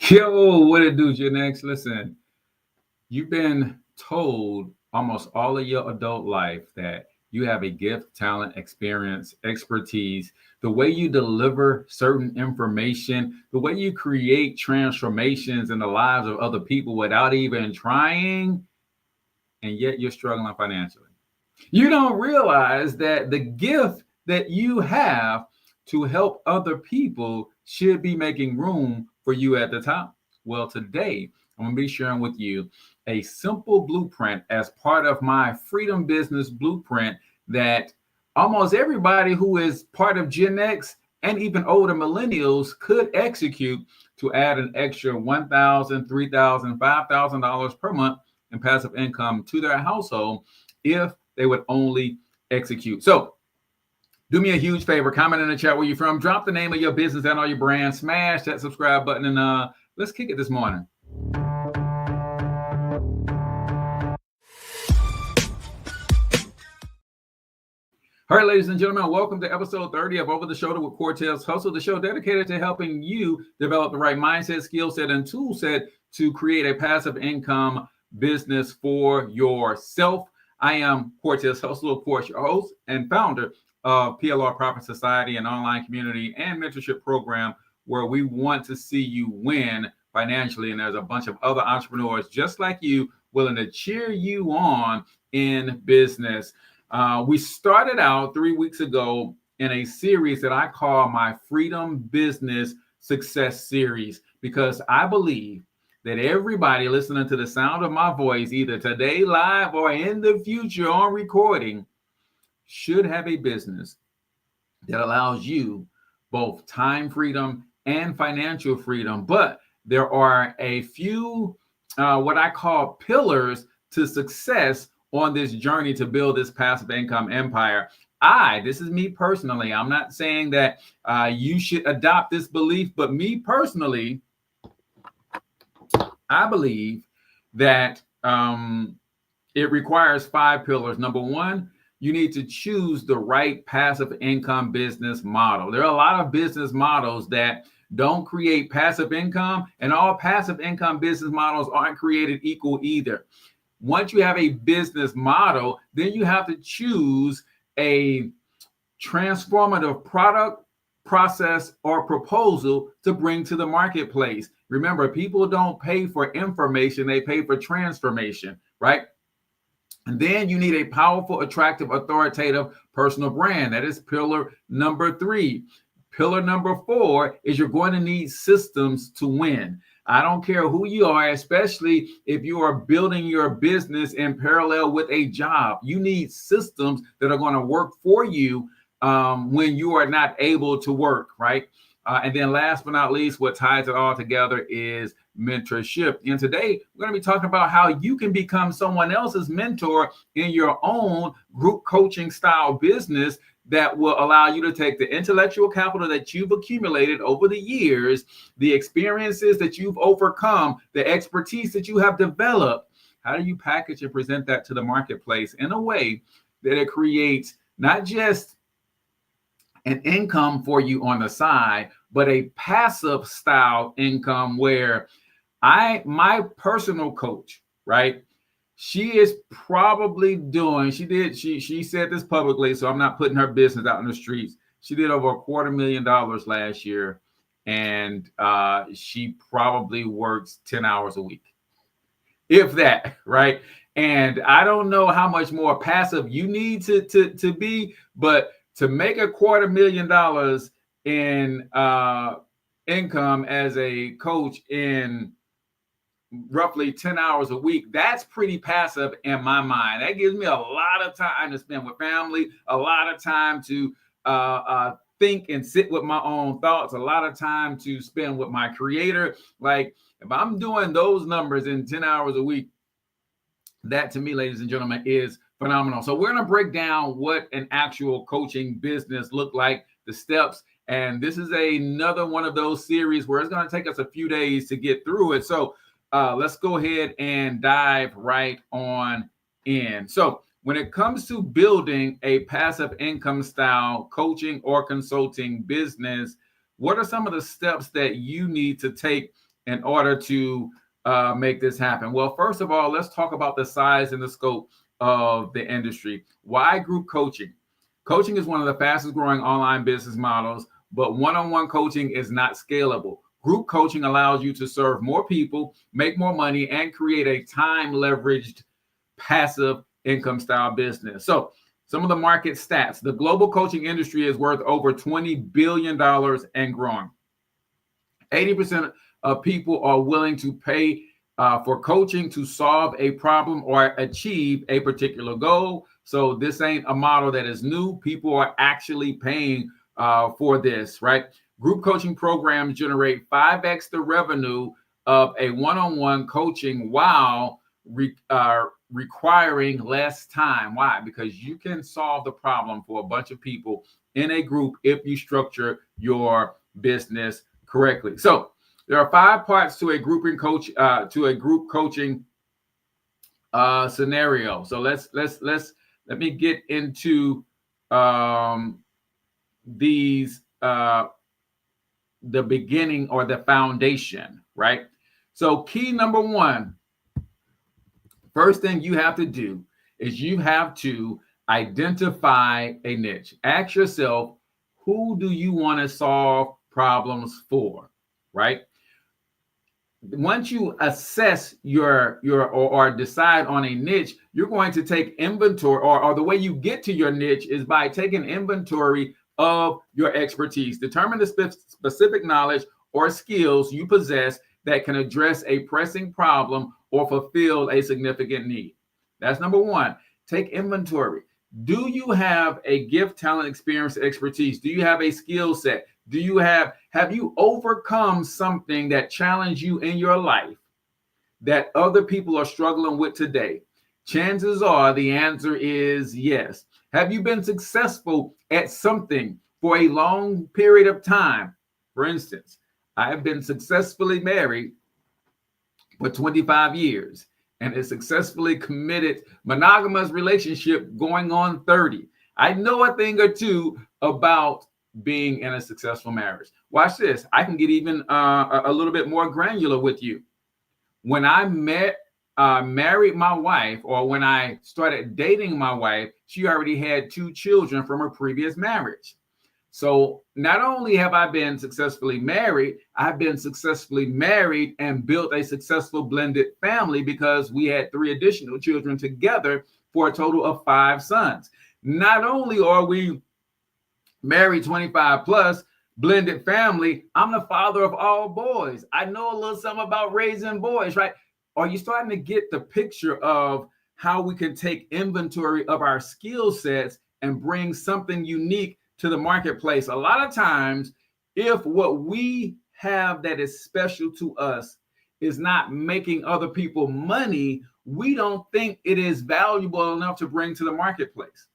Yo, what it do, Gen X? Listen, you've been told almost all of your adult life that you have a gift, talent, experience, expertise, the way you deliver certain information, the way you create transformations in the lives of other people without even trying, and yet you're struggling financially. You don't realize that the gift that you have to help other people should be making room for you at the top. Well, today I'm going to be sharing with you a simple blueprint as part of my Freedom Business Blueprint that almost everybody who is part of Gen X and even older millennials could execute to add an extra $1,000, $3,000, $5,000 per month in passive income to their household if they would only execute. So do me a huge favor, comment in the chat where you're from, drop the name of your business and all your brand, smash that subscribe button, and let's kick it this morning. All right, ladies and gentlemen, welcome to episode 30 of Over the Shoulder with Cortez Hustle, the show dedicated to helping you develop the right mindset, skill set, and tool set to create a passive income business for yourself. I am Cortez Hustle, of course, your host and founder of PLR Profit Society, an online community and mentorship program where we want to see you win financially. And there's a bunch of other entrepreneurs just like you willing to cheer you on in business. We started out 3 weeks ago in a series that I call my Freedom Business Success Series, because I believe that everybody listening to the sound of my voice, either today live or in the future on recording, should have a business that allows you both time freedom and financial freedom. But there are a few what I call pillars to success on this journey to build this passive income empire. This is me personally. I'm not saying that you should adopt this belief, but me personally, I believe that it requires 5 pillars. Number one, you need to choose the right passive income business model. There are a lot of business models that don't create passive income, and all passive income business models aren't created equal either. Once you have a business model, then you have to choose a transformative product, process, or proposal to bring to the marketplace. Remember, people don't pay for information, they pay for transformation, right? And then you need a powerful, attractive, authoritative personal brand. That is pillar number 3. Pillar number 4 is you're going to need systems to win. I don't care who you are, especially if you are building your business in parallel with a job. You need systems that are going to work for you when you are not able to work, right? And then last but not least, what ties it all together is mentorship. And today, we're going to be talking about how you can become someone else's mentor in your own group coaching style business that will allow you to take the intellectual capital that you've accumulated over the years, the experiences that you've overcome, the expertise that you have developed. How do you package and present that to the marketplace in a way that it creates not just an income for you on the side, but a passive style income where my personal coach, right? She is probably doing, she said this publicly, so I'm not putting her business out in the streets. She did over $250,000 last year, and she probably works 10 hours a week, if that, right? And I don't know how much more passive you need to be, but to make $250,000 in income as a coach in roughly 10 hours a week, that's pretty passive in my mind. That gives me a lot of time to spend with family, a lot of time to think and sit with my own thoughts, a lot of time to spend with my creator. Like, if I'm doing those numbers in 10 hours a week, that to me, ladies and gentlemen, is phenomenal. So we're going to break down what an actual coaching business look like, the steps. And this is another one of those series where it's going to take us a few days to get through it. So let's go ahead and dive right on in. So when it comes to building a passive income style coaching or consulting business, what are some of the steps that you need to take in order to make this happen? Well, first of all, let's talk about the size and the scope of the industry. Why group coaching? Coaching is one of the fastest growing online business models, but one-on-one coaching is not scalable. Group coaching allows you to serve more people, make more money, and create a time leveraged passive income style business. So, some of the market stats: the global coaching industry is worth over $20 billion and growing. 80% of people are willing to pay for coaching to solve a problem or achieve a particular goal. So this ain't a model that is new. People are actually paying for this, right? Group coaching programs generate 5x the revenue of a one-on-one coaching while requiring less time. Why? Because you can solve the problem for a bunch of people in a group if you structure your business correctly. So there are 5 parts to a group coaching scenario. So let me get into these the beginning or the foundation, right? So key number 1, first thing you have to do is you have to identify a niche. Ask yourself, who do you want to solve problems for, right? Once you assess or decide on a niche, you're going to take inventory, or the way you get to your niche is by taking inventory of your expertise. Determine the specific knowledge or skills you possess that can address a pressing problem or fulfill a significant need. That's number 1. Take inventory. Do you have a gift, talent, experience, expertise? Do you have a skill set? Have you overcome something that challenged you in your life that other people are struggling with today? Chances are the answer is yes. Have you been successful at something for a long period of time? For instance, I have been successfully married for 25 years and a successfully committed monogamous relationship going on 30. I know a thing or two about being in a successful marriage. Watch this. I can get even a little bit more granular with you. When I married my wife, or when I started dating my wife, she already had 2 children from her previous marriage. So not only have I been successfully married, I've been successfully married and built a successful blended family because we had 3 additional children together for a total of 5 sons. Not only are we married 25 plus, blended family, I'm the father of all boys. I know a little something about raising boys, right? Are you starting to get the picture of how we can take inventory of our skill sets and bring something unique to the marketplace? A lot of times, if what we have that is special to us is not making other people money, we don't think it is valuable enough to bring to the marketplace.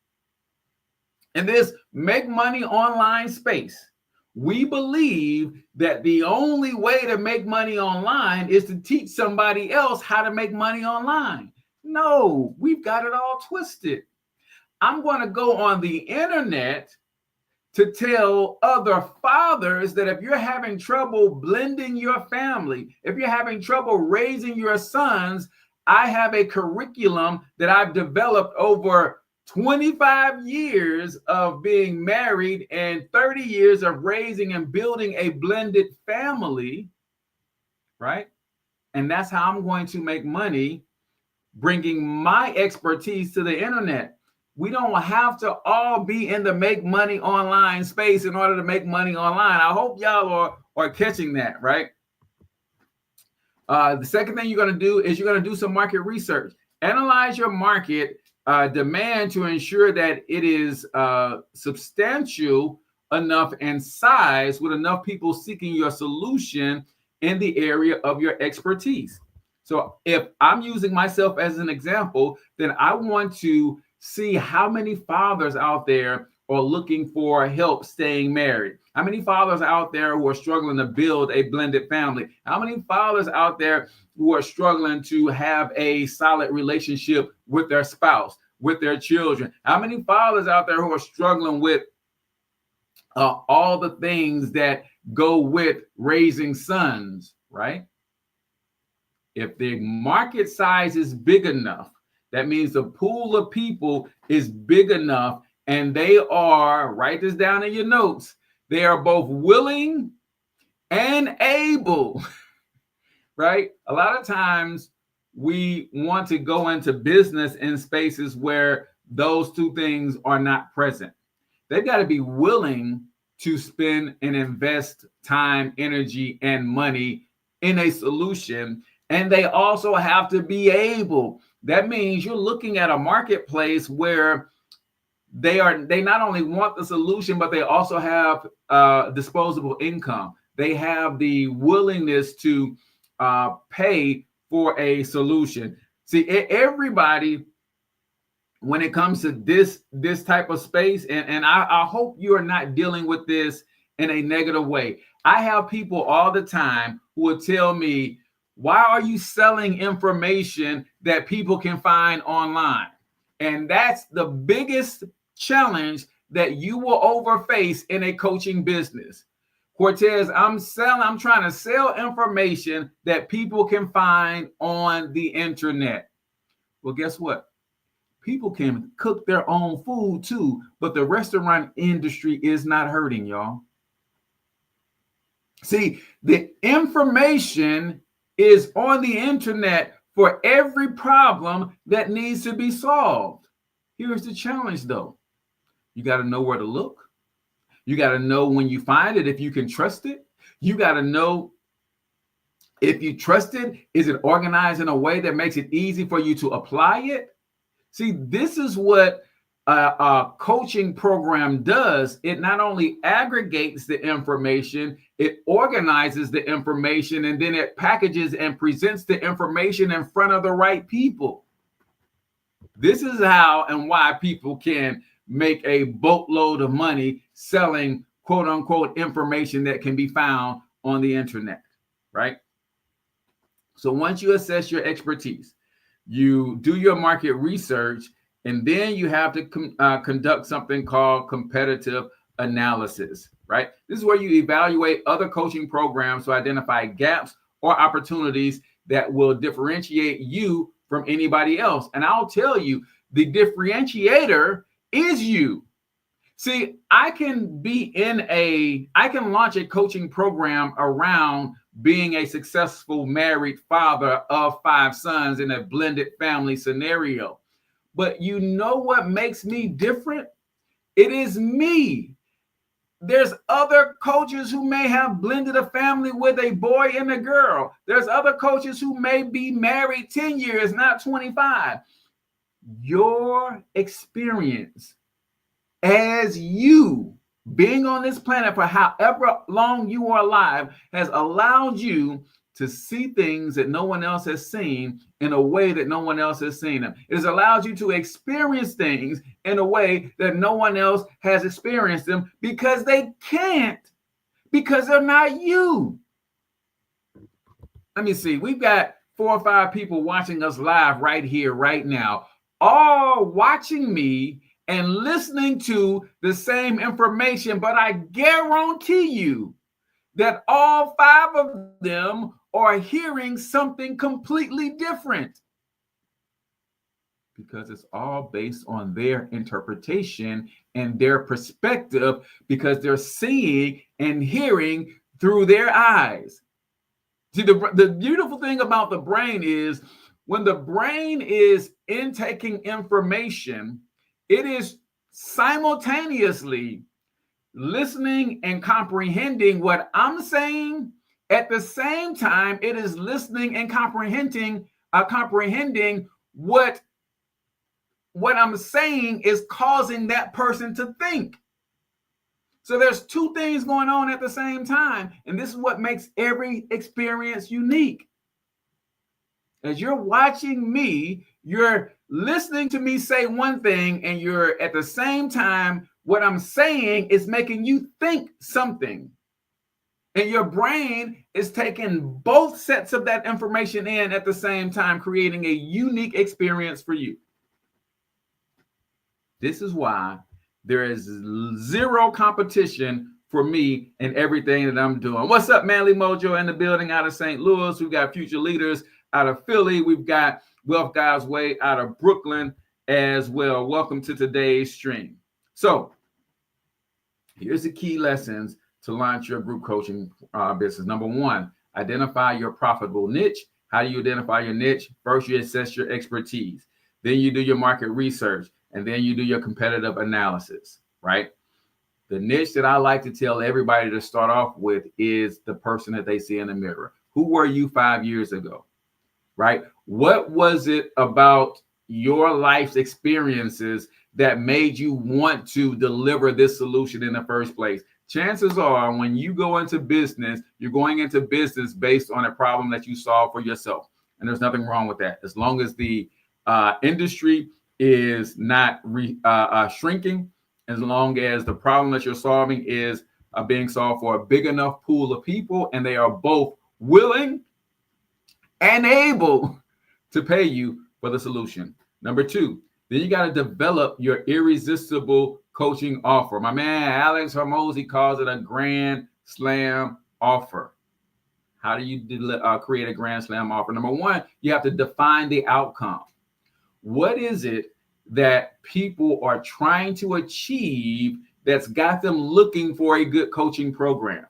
In this make money online space, we believe that the only way to make money online is to teach somebody else how to make money online. No, we've got it all twisted. I'm going to go on the internet to tell other fathers that if you're having trouble blending your family, if you're having trouble raising your sons, I have a curriculum that I've developed over 25 years of being married and 30 years of raising and building a blended family, right? And that's how I'm going to make money, bringing my expertise to the internet. We don't have to all be in the make money online space in order to make money online. I hope y'all are catching that, right? The second thing you're going to do is you're going to do some market research. Analyze your market demand to ensure that it is substantial enough in size with enough people seeking your solution in the area of your expertise. So if I'm using myself as an example, then I want to see how many fathers out there are looking for help staying married. How many fathers out there who are struggling to build a blended family? How many fathers out there who are struggling to have a solid relationship with their spouse, with their children? How many fathers out there who are struggling with all the things that go with raising sons, right? If the market size is big enough, that means the pool of people is big enough, and they are, write this down in your notes, they are both willing and able, right? A lot of times we want to go into business in spaces where those two things are not present. They've got to be willing to spend and invest time, energy, and money in a solution. And they also have to be able. That means you're looking at a marketplace where they not only want the solution, but they also have disposable income. They have the willingness to pay for a solution. See, everybody, when it comes to this type of space, and I hope you are not dealing with this in a negative way. I have people all the time who will tell me, why are you selling information that people can find online? And that's the biggest challenge that you will overface in a coaching business. Cortez, I'm trying to sell information that people can find on the internet. Well, guess what? People can cook their own food too, but the restaurant industry is not hurting, y'all. See, the information is on the internet for every problem that needs to be solved. Here's the challenge, though. You got to know where to look. You got to know when you find it, if you can trust it. You got to know if you trust it, is it organized in a way that makes it easy for you to apply it? See, this is what a coaching program does. It not only aggregates the information, it organizes the information, and then it packages and presents the information in front of the right people. This is how and why people can make a boatload of money selling quote unquote information that can be found on the internet, right? So once you assess your expertise, you do your market research, and then you have to conduct something called competitive analysis, right? This is where you evaluate other coaching programs to identify gaps or opportunities that will differentiate you from anybody else. And I'll tell you, the differentiator is you. See, I can launch a coaching program around being a successful married father of 5 sons in a blended family scenario. But you know what makes me different? It is me. There's other coaches who may have blended a family with a boy and a girl. There's other coaches who may be married 10 years, not 25. Your experience as you being on this planet for however long you are alive has allowed you to see things that no one else has seen in a way that no one else has seen them. It has allowed you to experience things in a way that no one else has experienced them, because they can't, because they're not you. Let me see. We've got 4 or 5 people watching us live right here, right now, all watching me and listening to the same information, but I guarantee you that all 5 of them are hearing something completely different, because it's all based on their interpretation and their perspective, because they're seeing and hearing through their eyes. See, the beautiful thing about the brain is when the brain is intaking information, it is simultaneously listening and comprehending what I'm saying. At the same time, it is listening and comprehending what I'm saying is causing that person to think. So there's 2 things going on at the same time, and this is what makes every experience unique. As you're watching me, you're listening to me say one thing, and you're at the same time, what I'm saying is making you think something. And your brain is taking both sets of that information in at the same time, creating a unique experience for you. This is why there is 0 competition for me in everything that I'm doing. What's up, Manly Mojo in the building out of St. Louis? We've got future leaders out of Philly. We've got Wealth Guys Way out of Brooklyn as well. Welcome to today's stream. So here's the key lessons to launch your group coaching business. Number one, identify your profitable niche. How do you identify your niche? First, you assess your expertise. Then you do your market research. And then you do your competitive analysis, right? The niche that I like to tell everybody to start off with is the person that they see in the mirror. Who were you 5 years ago, right? What was it about your life's experiences that made you want to deliver this solution in the first place? Chances are when you go into business, you're going into business based on a problem that you solve for yourself. And there's nothing wrong with that. As long as the industry is not shrinking, as long as the problem that you're solving is being solved for a big enough pool of people, and they are both willing and able to pay you for the solution. Number two, then you got to develop your irresistible coaching offer. My man Alex Hormozy calls it a grand slam offer. How do you create a grand slam offer? Number one, you have to define the outcome. What is it that people are trying to achieve that's got them looking for a good coaching program?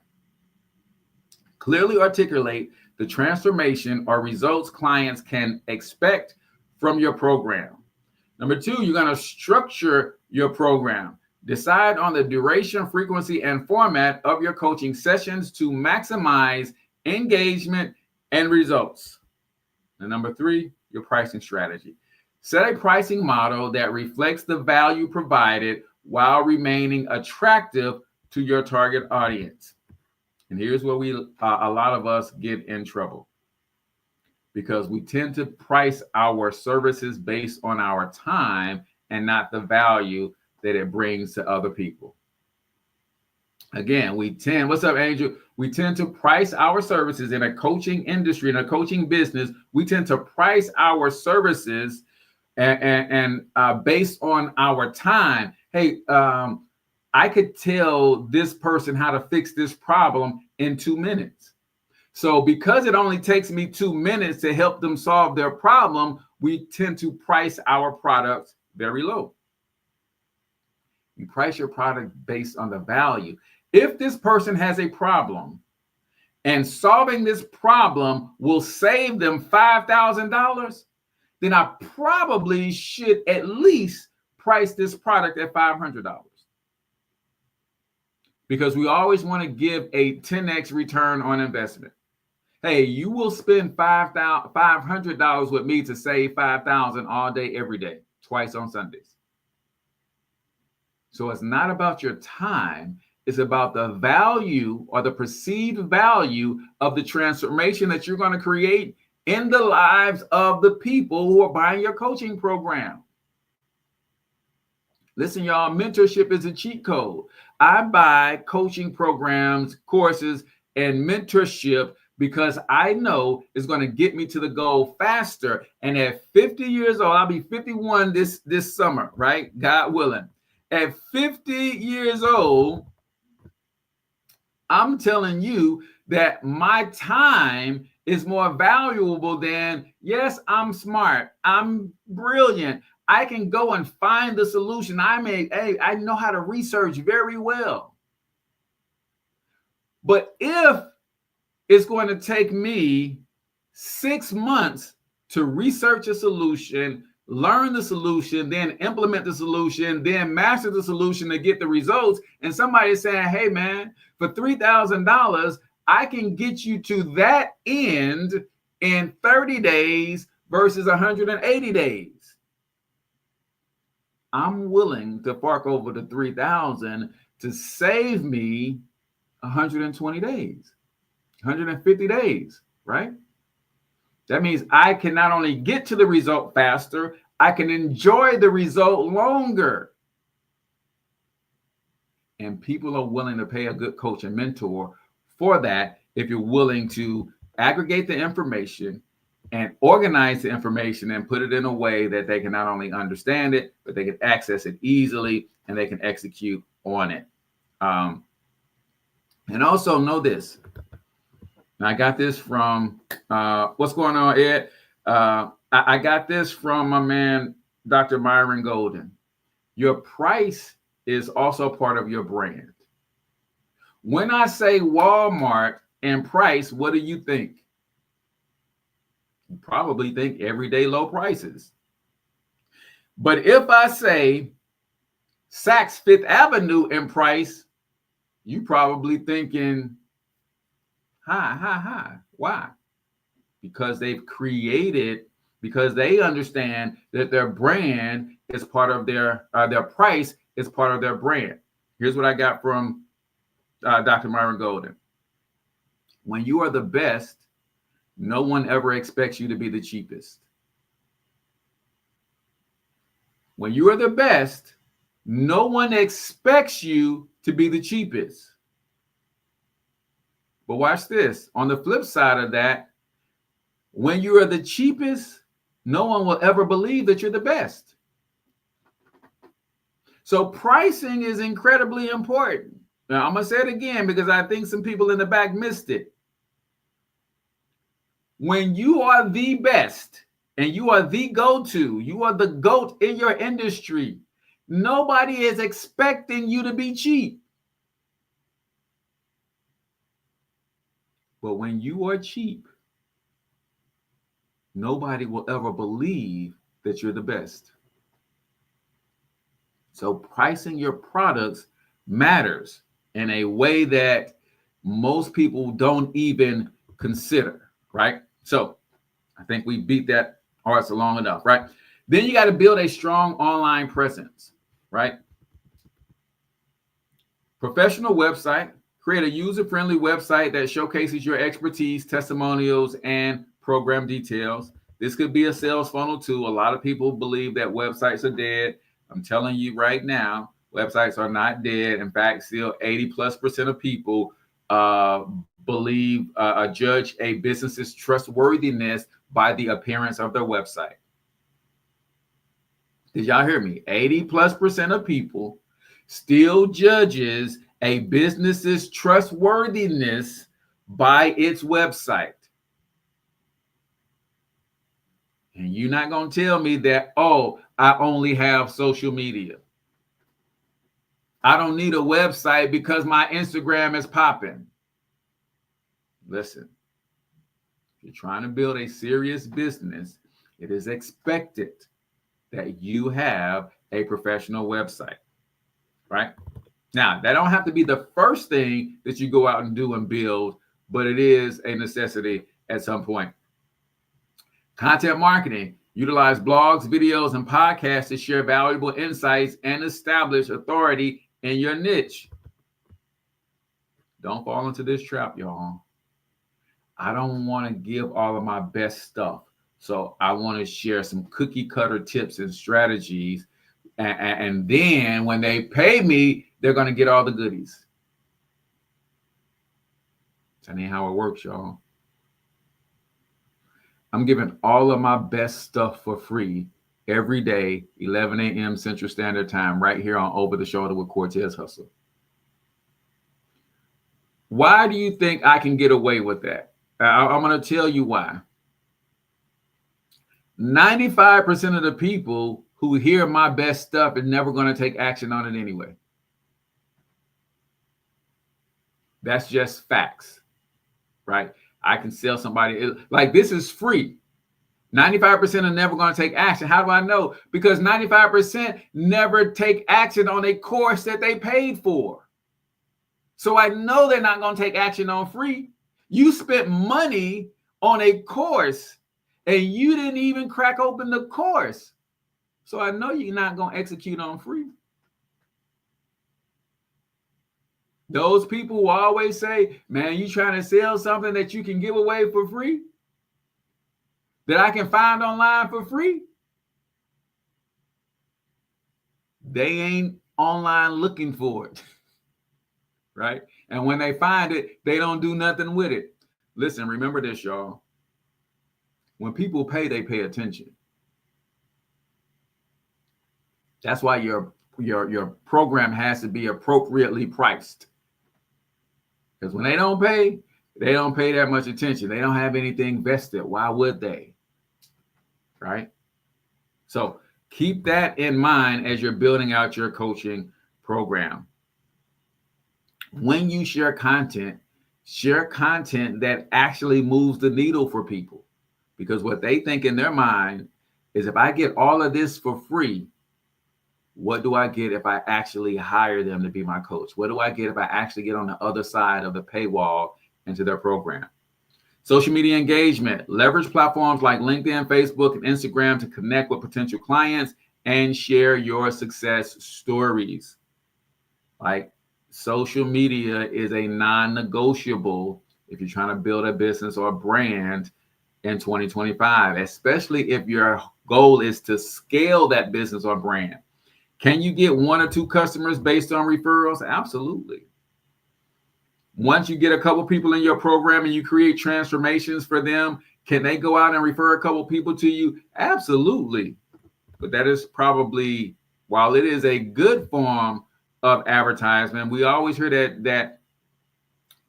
Clearly articulate the transformation or results clients can expect from your program. Number two, you're going to structure your program. Decide on the duration, frequency, and format of your coaching sessions to maximize engagement and results. And number three, your pricing strategy. Set a pricing model that reflects the value provided while remaining attractive to your target audience. And here's where a lot of us get in trouble, because we tend to price our services based on our time and not the value that it brings to other people. Again, what's up, Angel? We tend to price our services in a coaching industry, in a coaching business. We tend to price our services and based on our time. Hey, I could tell this person how to fix this problem in 2 minutes. So because it only takes me 2 minutes to help them solve their problem, we tend to price our products very low. You price your product based on the value. If this person has a problem and solving this problem will save them $5,000, then I probably should at least price this product at $500. Because we always want to give a 10x return on investment. Hey, you will spend $500 with me to save $5,000 all day, every day, twice on Sundays. So it's not about your time. It's about the value or the perceived value of the transformation that you're going to create in the lives of the people who are buying your coaching program. Listen, y'all, mentorship is a cheat code. I buy coaching programs, courses, and mentorship because I know it's going to get me to the goal faster. And at 50 years old, I'll be 51 this summer, right? God willing. At 50 years old, I'm telling you that my time is more valuable than, yes, I'm smart, I'm brilliant, I can go and find the solution. I know how to research very well. But if it's going to take me 6 months to research a solution, learn the solution, then implement the solution, then master the solution to get the results, and somebody is saying, hey, man, for $3,000, I can get you to that end in 30 days versus 180 days. I'm willing to fork over the $3,000 to save me 120 days, 150 days, right? That means I can not only get to the result faster, I can enjoy the result longer. And people are willing to pay a good coach and mentor for that if you're willing to aggregate the information and organize the information and put it in a way that they can not only understand it, but they can access it easily and they can execute on it. And also know this. And I got this from, what's going on, Ed? I got this from my man, Dr. Myron Golden. Your price is also part of your brand. When I say Walmart and price, what do you think? You probably think everyday low prices. But if I say Saks Fifth Avenue in price, you probably thinking high. Why? Because they've created, because they understand that their brand is part of their price is part of their brand. Here's what I got from Dr. Myron Golden. When you are the best, no one ever expects you to be the cheapest. When you are the best, no one expects you to be the cheapest. But watch this. On the flip side of that, when you are the cheapest, no one will ever believe that you're the best. So pricing is incredibly important. Now, I'm going to say it again because I think some people in the back missed it. When you are the best and you are the go-to, you are the GOAT in your industry, nobody is expecting you to be cheap. But when you are cheap, nobody will ever believe that you're the best. So pricing your products matters in a way that most people don't even consider, right? So I think we beat that horse long enough, right? Then you got to build a strong online presence, right? Professional website. Create a user-friendly website that showcases your expertise, testimonials, and program details. This could be a sales funnel too. A lot of people believe that websites are dead. I'm telling you right now, websites are not dead. In fact, still 80+% of people judge a business's trustworthiness by the appearance of their website. Did y'all hear me? 80+% of people still judges a business's trustworthiness by its website. And you're not going to tell me that, oh, I only have social media. I don't need a website because my Instagram is popping. Listen, if you're trying to build a serious business, it is expected that you have a professional website, right? Now, that don't have to be the first thing that you go out and do and build, but it is a necessity at some point. Content marketing. Utilize blogs, videos, and podcasts to share valuable insights and establish authority in your niche. Don't fall into this trap, y'all. I don't want to give all of my best stuff. So I want to share some cookie cutter tips and strategies. And then when they pay me, they're going to get all the goodies. That ain't how it works, y'all. I'm giving all of my best stuff for free every day, 11 a.m. Central Standard Time, right here on Over the Shoulder with Cortez Hustle. Why do you think I can get away with that? I'm going to tell you why. 95% of the people who hear my best stuff are never going to take action on it anyway. That's just facts, right? I can sell somebody, like this is free. 95% are never going to take action. How do I know? Because 95% never take action on a course that they paid for. So I know they're not going to take action on free. You spent money on a course and you didn't even crack open the course. So I know you're not going to execute on free. Those people will always say, man, you trying to sell something that you can give away for free? That I can find online for free? They ain't online looking for it, right? And when they find it, they don't do nothing with it. Listen, remember this, y'all. When people pay, they pay attention. That's why your program has to be appropriately priced. Because when they don't pay, They don't pay that much attention. They don't have anything vested. Why would they? Right? So keep that in mind as you're building out your coaching program. When you share content that actually moves the needle for people. Because what they think in their mind is, if I get all of this for free, what do I get if I actually hire them to be my coach? What do I get if I actually get on the other side of the paywall into their program? Social media engagement. Leverage platforms like LinkedIn, Facebook, and Instagram to connect with potential clients and share your success stories. Like, social media is a non-negotiable if you're trying to build a business or a brand in 2025, especially if your goal is to scale that business or brand. Can you get 1 or 2 customers based on referrals? Absolutely. Once you get a couple people in your program and you create transformations for them, can they go out and refer a couple people to you? Absolutely. But that is probably, while it is a good form of advertisement, we always hear that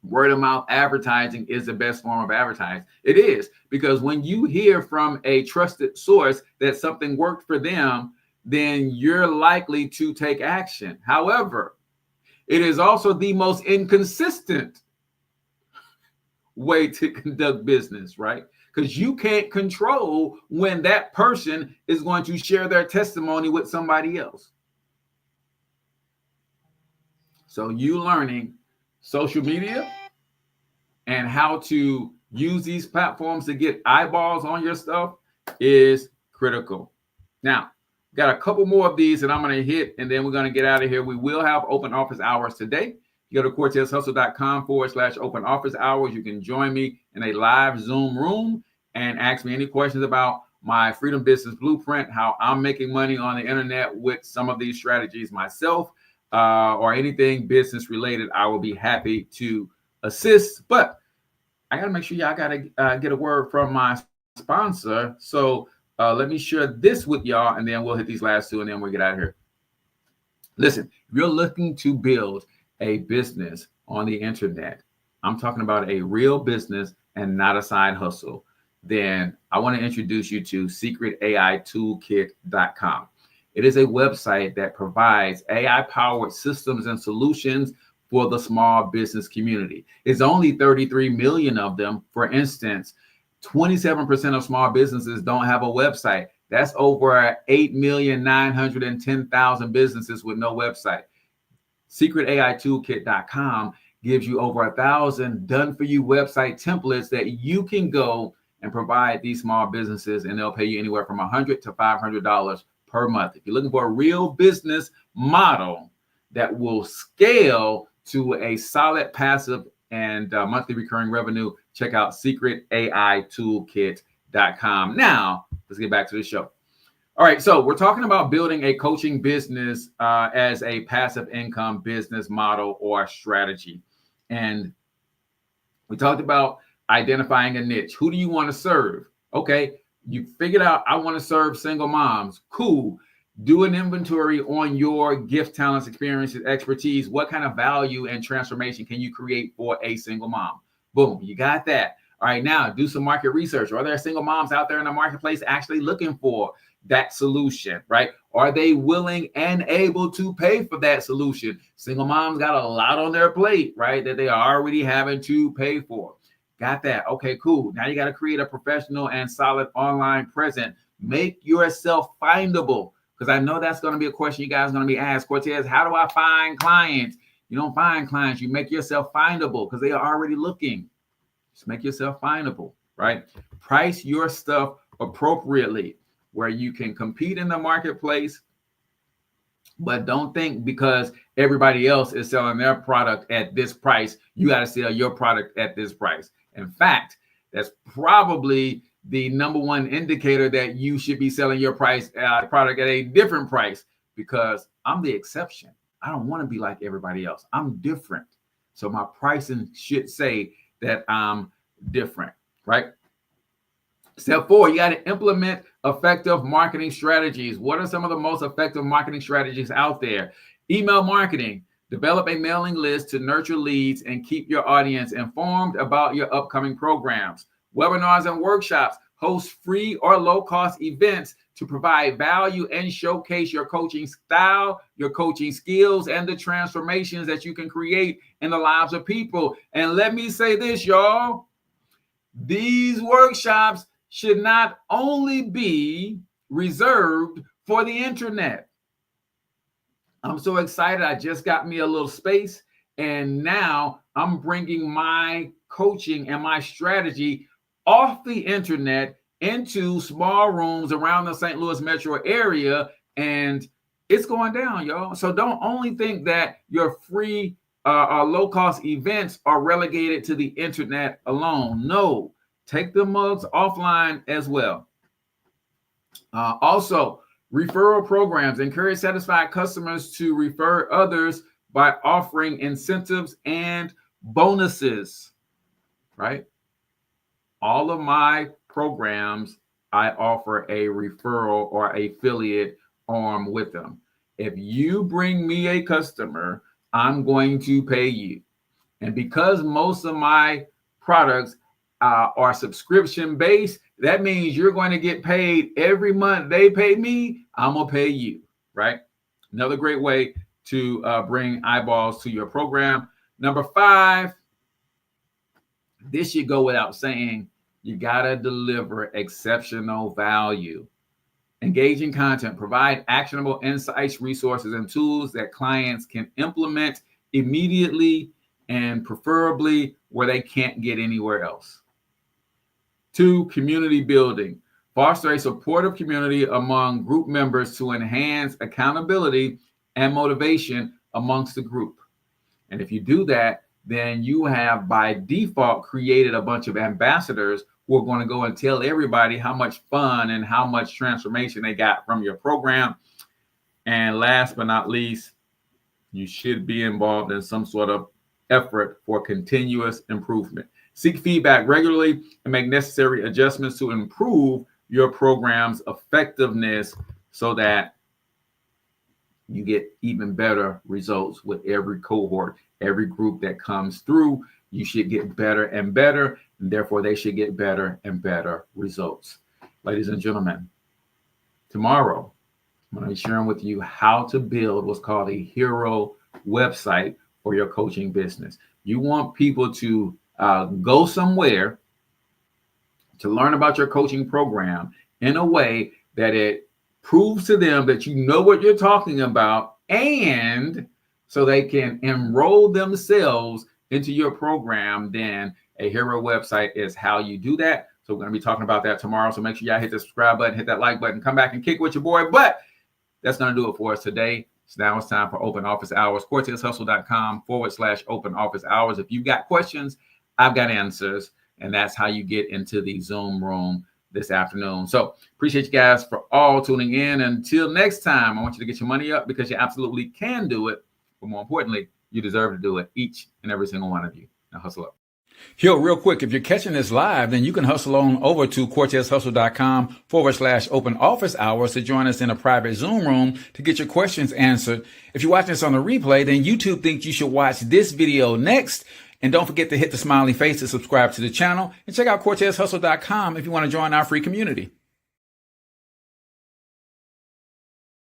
word of mouth advertising is the best form of advertising. It is, because when you hear from a trusted source that something worked for them, then you're likely to take action. However, it is also the most inconsistent way to conduct business, right? Because you can't control when that person is going to share their testimony with somebody else. So you learning social media and how to use these platforms to get eyeballs on your stuff is critical. Now, got a couple more of these that I'm going to hit, and then we're going to get out of here. We will have open office hours today. You go to CortezHustle.com/open office hours. You can join me in a live Zoom room and ask me any questions about my Freedom Business Blueprint, how I'm making money on the internet with some of these strategies myself, or anything business related. I will be happy to assist. But I got to make sure y'all got to get a word from my sponsor. So let me share this with y'all, and then we'll hit these last 2, and then we'll get out of here. Listen, if you're looking to build a business on the internet, I'm talking about a real business and not a side hustle, then I want to introduce you to secretaitoolkit.com. It is a website that provides AI-powered systems and solutions for the small business community. It's only 33 million of them. For instance, 27% of small businesses don't have a website. That's over 8,910,000 businesses with no website. SecretAIToolkit.com gives you over 1,000 done-for-you website templates that you can go and provide these small businesses, and they'll pay you anywhere from $100 to $500 per month. If you're looking for a real business model that will scale to a solid passive and monthly recurring revenue, check out SecretAIToolkit.com. Now, let's get back to the show. All right, so we're talking about building a coaching business as a passive income business model or strategy. And we talked about identifying a niche. Who do you want to serve? Okay, you figured out I want to serve single moms. Cool. Do an inventory on your gift, talents, experiences, expertise. What kind of value and transformation can you create for a single mom? Boom, you got that. All right, now do some market research. Are there single moms out there in the marketplace actually looking for that solution, right? Are they willing and able to pay for that solution? Single moms got a lot on their plate, right, that they are already having to pay for. Got that. Okay, cool. Now you got to create a professional and solid online presence. Make yourself findable, because I know that's going to be a question you guys are going to be asked. Cortez, how do I find clients? You don't find clients. You make yourself findable because they are already looking. Just make yourself findable, right? Price your stuff appropriately where you can compete in the marketplace, but don't think because everybody else is selling their product at this price, you got to sell your product at this price. In fact, that's probably the number one indicator that you should be selling your product at a different price, because I'm the exception. I don't want to be like everybody else. I'm different. So my pricing should say that I'm different, right? Step 4, you got to implement effective marketing strategies. What are some of the most effective marketing strategies out there? Email marketing. Develop a mailing list to nurture leads and keep your audience informed about your upcoming programs. Webinars and workshops. Host free or low-cost events to provide value and showcase your coaching style, your coaching skills, and the transformations that you can create in the lives of people. And let me say this, y'all. These workshops should not only be reserved for the internet. I'm so excited. I just got me a little space, and now I'm bringing my coaching and my strategy off the internet into small rooms around the St. Louis metro area, and it's going down, y'all. So don't only think that your free low-cost events are relegated to the internet alone. No, take the mugs offline as well. Also, referral programs. Encourage satisfied customers to refer others by offering incentives and bonuses, right? All of my programs, I offer a referral or affiliate arm with them. If you bring me a customer, I'm going to pay you. And because most of my products are subscription based, that means you're going to get paid every month. They pay me, I'm going to pay you, right? Another great way to bring eyeballs to your program. Number 5, this should go without saying, you got to deliver exceptional value. Engaging content, provide actionable insights, resources, and tools that clients can implement immediately and preferably where they can't get anywhere else. 2, community building. Foster a supportive community among group members to enhance accountability and motivation amongst the group. And if you do that, then you have by default created a bunch of ambassadors who are going to go and tell everybody how much fun and how much transformation they got from your program. And last but not least, you should be involved in some sort of effort for continuous improvement. Seek feedback regularly and make necessary adjustments to improve your program's effectiveness so that you get even better results with every cohort, every group that comes through. You should get better and better, and therefore they should get better and better results. Ladies and gentlemen, tomorrow I'm going to be sharing with you how to build what's called a hero website for your coaching business. You want people to go somewhere to learn about your coaching program in a way that it proves to them that you know what you're talking about, and so they can enroll themselves into your program. Then a hero website is how you do that. So we're going to be talking about that tomorrow. So make sure y'all hit the subscribe button, hit that like button, come back and kick with your boy. But that's going to do it for us today. So now it's time for open office hours. CortezHustle.com/open office hours. If you've got questions, I've got answers. And that's how you get into the Zoom room this afternoon. So appreciate you guys for all tuning in. Until next time, I want you to get your money up because you absolutely can do it. But more importantly, you deserve to do it, each and every single one of you. Now hustle up. Yo, real quick, if you're catching this live, then you can hustle on over to CortezHustle.com/open office hours to join us in a private Zoom room to get your questions answered. If you're watching this on the replay, then YouTube thinks you should watch this video next. And don't forget to hit the smiley face to subscribe to the channel and check out CortezHustle.com if you want to join our free community.